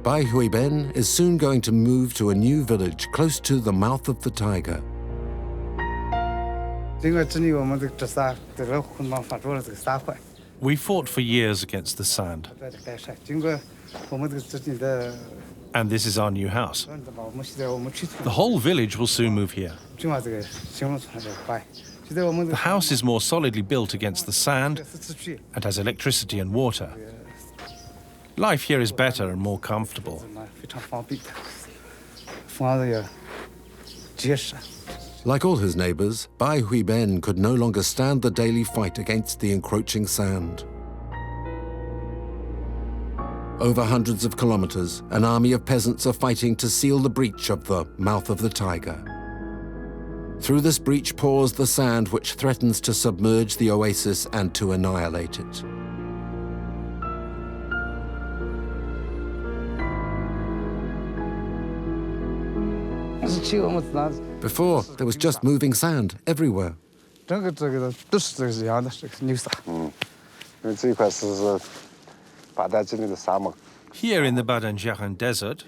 Bai Huiben is soon going to move to a new village close to the mouth of the Tiger. We fought for years against the sand. And this is our new house. The whole village will soon move here. The house is more solidly built against the sand and has electricity and water. Life here is better and more comfortable. Like all his neighbors, Bai Huiben could no longer stand the daily fight against the encroaching sand. Over hundreds of kilometers, an army of peasants are fighting to seal the breach of the mouth of the Tiger. Through this breach pours the sand which threatens to submerge the oasis and to annihilate it. Before, there was just moving sand everywhere. Here in the Badan Desert,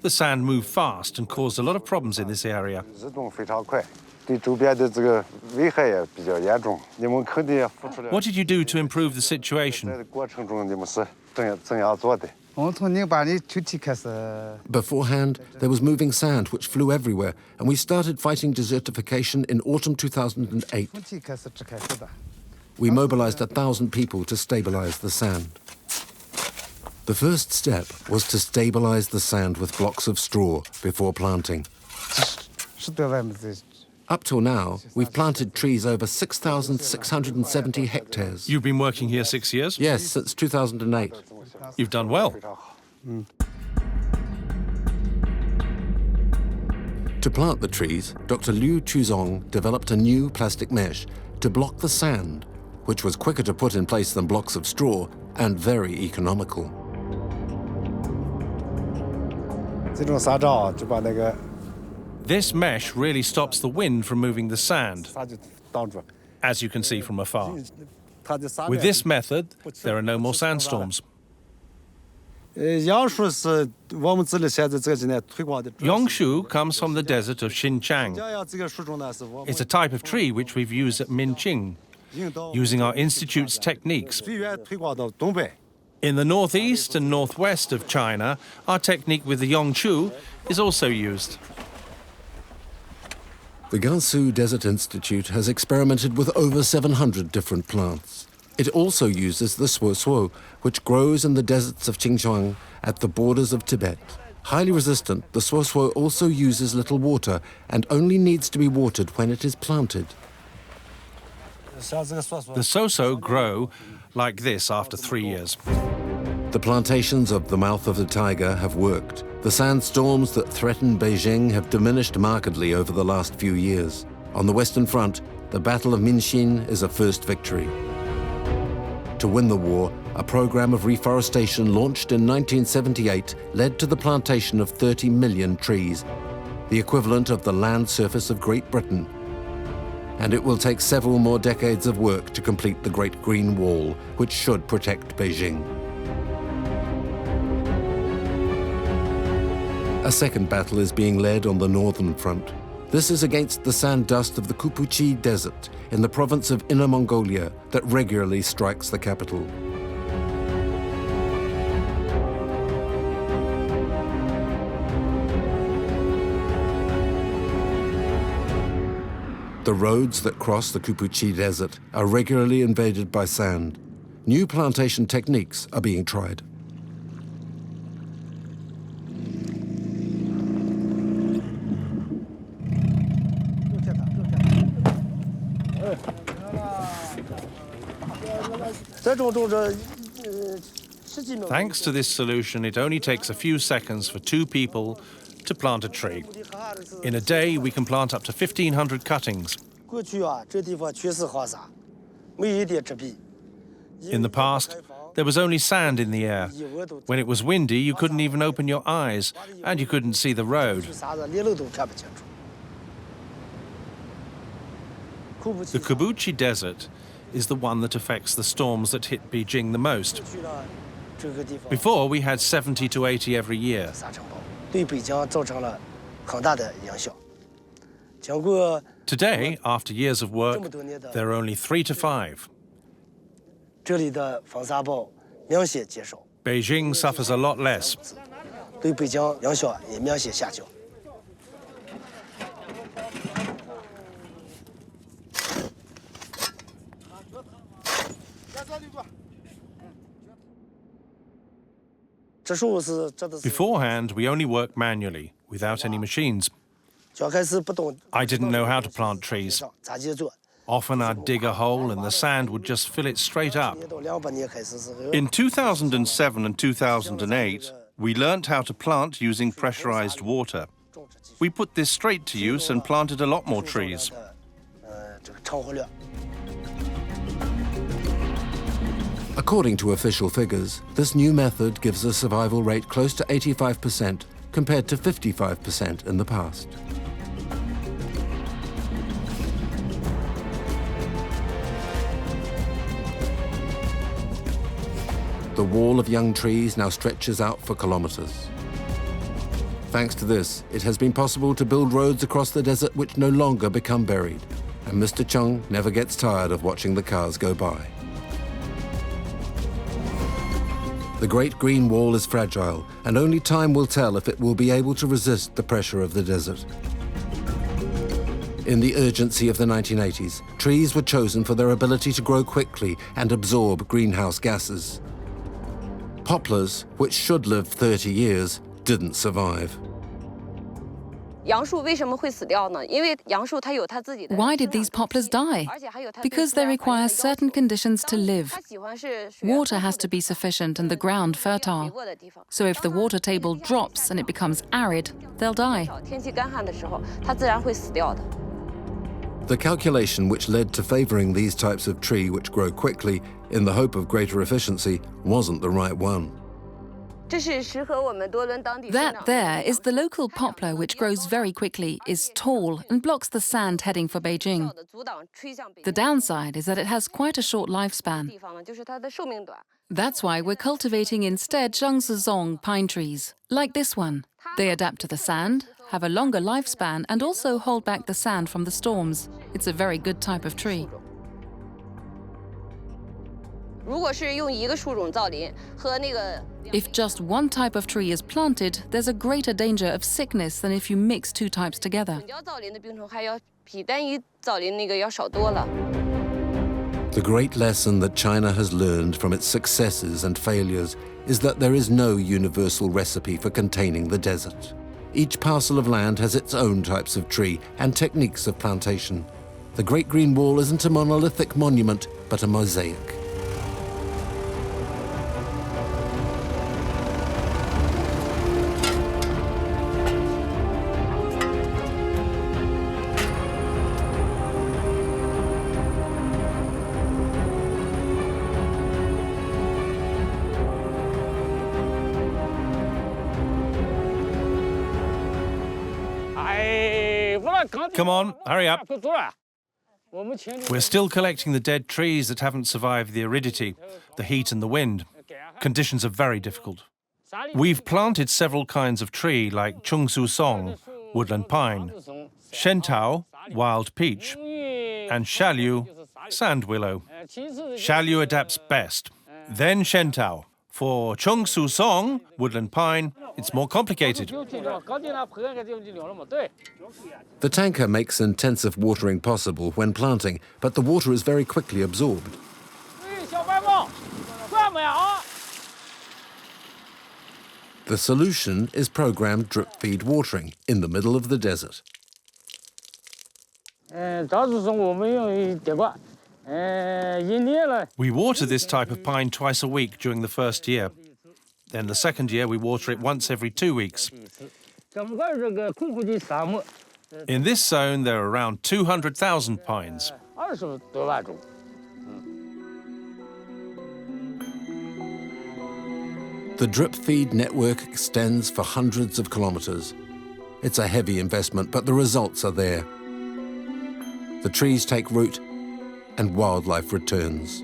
the sand moved fast and caused a lot of problems in this area. What did you do to improve the situation? Beforehand, there was moving sand which flew everywhere, and we started fighting desertification in autumn 2008. We mobilized 1,000 people to stabilize the sand. The first step was to stabilize the sand with blocks of straw before planting. Up till now, we've planted trees over 6,670 hectares. You've been working here 6 years? Yes, since 2008. You've done well. To plant the trees, Dr. Liu Chuzong developed a new plastic mesh to block the sand, which was quicker to put in place than blocks of straw and very economical. This mesh really stops the wind from moving the sand, as you can see from afar. With this method, there are no more sandstorms. Yongshu comes from the desert of Xinjiang. It's a type of tree which we've used at Minqing, using our institute's techniques. In the northeast and northwest of China, our technique with the Yongshu is also used. The Gansu Desert Institute has experimented with over 700 different plants. It also uses the suo, which grows in the deserts of Xinjiang at the borders of Tibet. Highly resistant, the suo also uses little water and only needs to be watered when it is planted. The so grow like this after 3 years. The plantations of the mouth of the Tiger have worked. The sandstorms that threaten Beijing have diminished markedly over the last few years. On the Western Front, the Battle of Minxin is a first victory. To win the war, a program of reforestation launched in 1978 led to the plantation of 30 million trees, the equivalent of the land surface of Great Britain. And it will take several more decades of work to complete the Great Green Wall, which should protect Beijing. A second battle is being led on the northern front. This is against the sand dust of the Kupuchi Desert in the province of Inner Mongolia that regularly strikes the capital. The roads that cross the Kupuchi Desert are regularly invaded by sand. New plantation techniques are being tried. Thanks to this solution, it only takes a few seconds for 2 people to plant a tree. In a day, we can plant up to 1,500 cuttings. In the past, there was only sand in the air. When it was windy, you couldn't even open your eyes, and you couldn't see the road. The Kupuchi Desert is the one that affects the storms that hit Beijing the most. Before, we had 70 to 80 every year. 对北疆造成了很大的影响。经过 Today, after years of work, there are only 3 to 5. 这里的防沙暴明显减少， Beijing suffers a lot less. 对北疆影响也明显下降。 Beforehand, we only worked manually, without any machines. 刚开始不懂 I didn't know how to plant trees. 咋接做。 Often I'd dig a hole and the sand would just fill it straight up. 到2008年开始是 In 2007 and 2008, we learnt how to plant using pressurized water. We put this straight to use and planted a lot more trees. 这个成活率。 According to official figures, this new method gives a survival rate close to 85% compared to 55% in the past. The wall of young trees now stretches out for kilometers. Thanks to this, it has been possible to build roads across the desert which no longer become buried, and Mr. Chung never gets tired of watching the cars go by. The Great Green Wall is fragile, and only time will tell if it will be able to resist the pressure of the desert. In the urgency of the 1980s, trees were chosen for their ability to grow quickly and absorb greenhouse gases. Poplars, which should live 30 years, didn't survive. Why did these poplars die? Because they require certain conditions to live. Water has to be sufficient and the ground fertile. So if the water table drops and it becomes arid, they'll die. The calculation which led to favoring these types of tree which grow quickly in the hope of greater efficiency wasn't the right one. That there is the local poplar, which grows very quickly, is tall and blocks the sand heading for Beijing. The downside is that it has quite a short lifespan. That's why we're cultivating instead Zhangzizong pine trees, like this one. They adapt to the sand, have a longer lifespan, and also hold back the sand from the storms. It's a very good type of tree. If just one type of tree is planted, there's a greater danger of sickness than if you mix 2 types together. The great lesson that China has learned from its successes and failures is that there is no universal recipe for containing the desert. Each parcel of land has its own types of tree and techniques of plantation. The Great Green Wall isn't a monolithic monument, but a mosaic. Come on, hurry up. We're still collecting the dead trees that haven't survived the aridity, the heat and the wind. Conditions are very difficult. We've planted several kinds of tree like Chungsu Song, woodland pine, Shentao, wild peach, and Shalu, sand willow. Shalu adapts best, then Shentao. For Chungsu Song, woodland pine, it's more complicated. The tanker makes intensive watering possible when planting, but the water is very quickly absorbed. The solution is programmed drip-feed watering in the middle of the desert. We water this type of pine twice a week during the first year. Then the second year we water it once every 2 weeks. In this zone there are around 200,000 pines. The drip feed network extends for hundreds of kilometers. It's a heavy investment, but the results are there. The trees take root and wildlife returns.